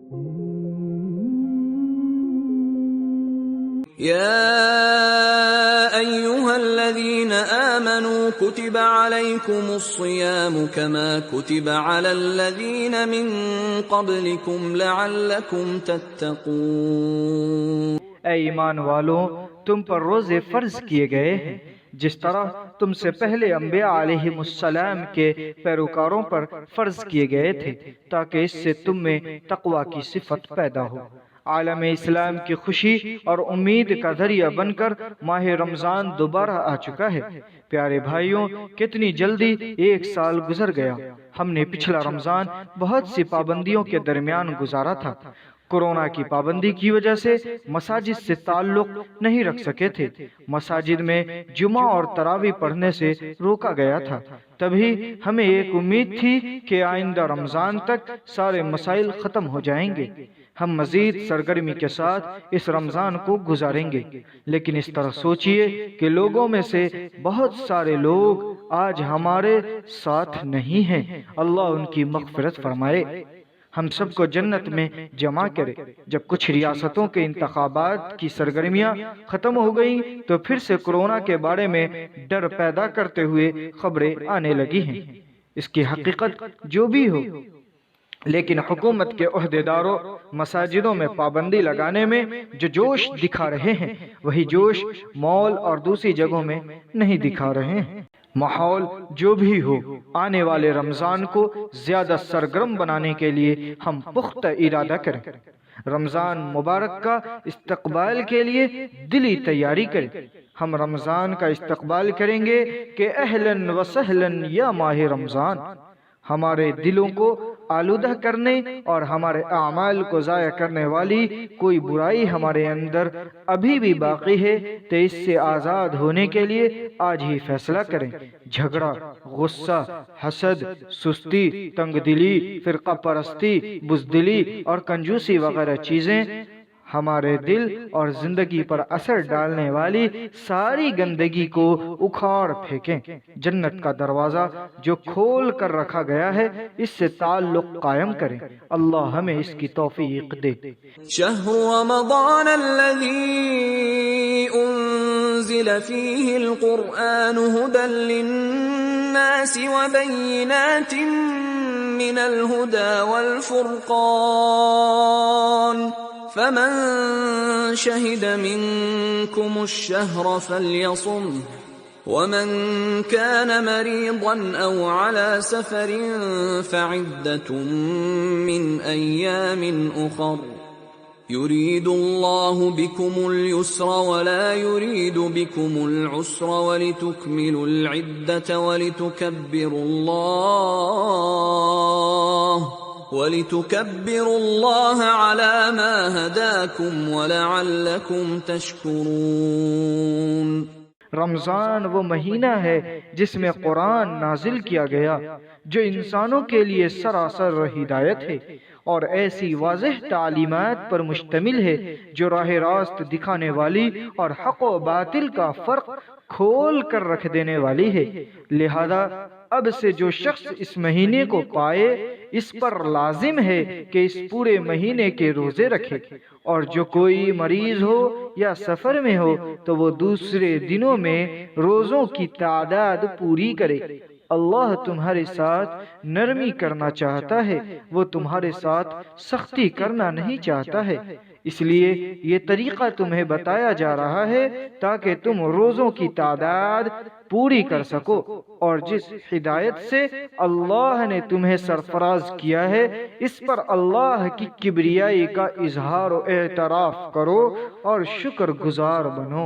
يا أيها الذين آمنوا كتب عليكم الصيام كما كتب على الذين من قبلكم لعلكم تتقون۔ اے ایمان والو، تم پر روزے فرض کیے گئے ہیں جس طرح تم سے پہلے انبیاء علیہم السلام کے پیروکاروں پر فرض کیے گئے تھے، تاکہ اس سے تم میں تقوی کی صفت پیدا ہو۔ عالم اسلام کی خوشی اور امید کا ذریعہ بن کر ماہ رمضان دوبارہ آ چکا ہے۔ پیارے بھائیوں، کتنی جلدی ایک سال گزر گیا۔ ہم نے پچھلا رمضان بہت سی پابندیوں کے درمیان گزارا تھا۔ کورونا کی پابندی کی وجہ سے مساجد سے تعلق نہیں رکھ سکے تھے۔ مساجد میں جمعہ اور تراویح پڑھنے سے روکا گیا تھا۔ تبھی ہمیں ایک امید تھی کہ آئندہ رمضان تک سارے مسائل ختم ہو جائیں گے، ہم مزید سرگرمی کے ساتھ اس رمضان کو گزاریں گے۔ لیکن اس طرح سوچئے کہ لوگوں میں سے بہت سارے لوگ آج ہمارے ساتھ نہیں ہیں۔ اللہ ان کی مغفرت فرمائے، ہم سب کو جنت میں جمع کرے۔ جب کچھ ریاستوں کے انتخابات کی سرگرمیاں ختم ہو گئیں تو پھر سے کورونا کے بارے میں ڈر پیدا کرتے ہوئے خبریں آنے لگی ہیں۔ اس کی حقیقت جو بھی ہو، لیکن حکومت کے عہدیداروں مساجدوں میں پابندی لگانے میں جو جوش دکھا رہے ہیں، وہی جوش مال اور دوسری جگہوں میں نہیں دکھا رہے ہیں۔ ماحول جو بھی ہو، آنے والے رمضان کو زیادہ سرگرم بنانے کے لیے ہم پختہ ارادہ کریں۔ رمضان مبارک کا استقبال کے لیے دلی تیاری کریں۔ ہم رمضان کا استقبال کریں گے کہ اہلاً و سہلاً یا ماہ رمضان۔ ہمارے دلوں کو آلودہ کرنے اور ہمارے اعمال کو ضائع کرنے والی کوئی برائی ہمارے اندر ابھی بھی باقی ہے تو اس سے آزاد ہونے کے لیے آج ہی فیصلہ کریں۔ جھگڑا، غصہ، حسد، سستی، تنگ دلی، فرقہ پرستی، بزدلی اور کنجوسی وغیرہ چیزیں ہمارے دل اور زندگی پر اثر ڈالنے والی ساری گندگی کو اکھاڑ پھینکیں۔ جنت کا دروازہ جو کھول کر رکھا گیا ہے، اس سے تعلق قائم کریں۔ اللہ ہمیں اس کی توفیق دے۔ شہر رمضان الذی انزل فیہ القرآن ھدی للناس وبینات من الھدی والفرقان فمن شهد منكم الشهر فليصمه ومن كان مريضا أو على سفر فعدة من أيام أخر يريد الله بكم اليسر ولا يريد بكم العسر ولتكملوا العدة وَلِتُكَبِّرُوا اللَّهَ عَلَى مَا هَدَاكُمْ وَلَعَلَّكُمْ تَشْكُرُونَ۔ رمضان وہ مہینہ ہے جس میں قرآن نازل کیا گیا، جو انسانوں کے لیے سراسر ہدایت ہے اور ایسی واضح تعلیمات پر مشتمل ہے جو راہ راست دکھانے والی اور حق و باطل کا فرق کھول کر رکھ دینے والی ہے۔ لہذا اب سے جو شخص اس مہینے کو پائے، اس پر لازم ہے کہ اس پورے مہینے کے روزے رکھے، اور جو کوئی مریض ہو یا سفر میں ہو تو وہ دوسرے دنوں میں روزوں کی تعداد پوری کرے۔ اللہ تمہارے ساتھ نرمی کرنا چاہتا ہے، وہ تمہارے ساتھ سختی کرنا نہیں چاہتا ہے۔ اس لیے یہ طریقہ تمہیں بتایا جا رہا ہے تاکہ تم روزوں کی تعداد پوری کر سکو، اور جس ہدایت سے اللہ نے تمہیں سرفراز کیا ہے اس پر اللہ کی کبریائی کا اظہار و اعتراف کرو اور شکر گزار بنو۔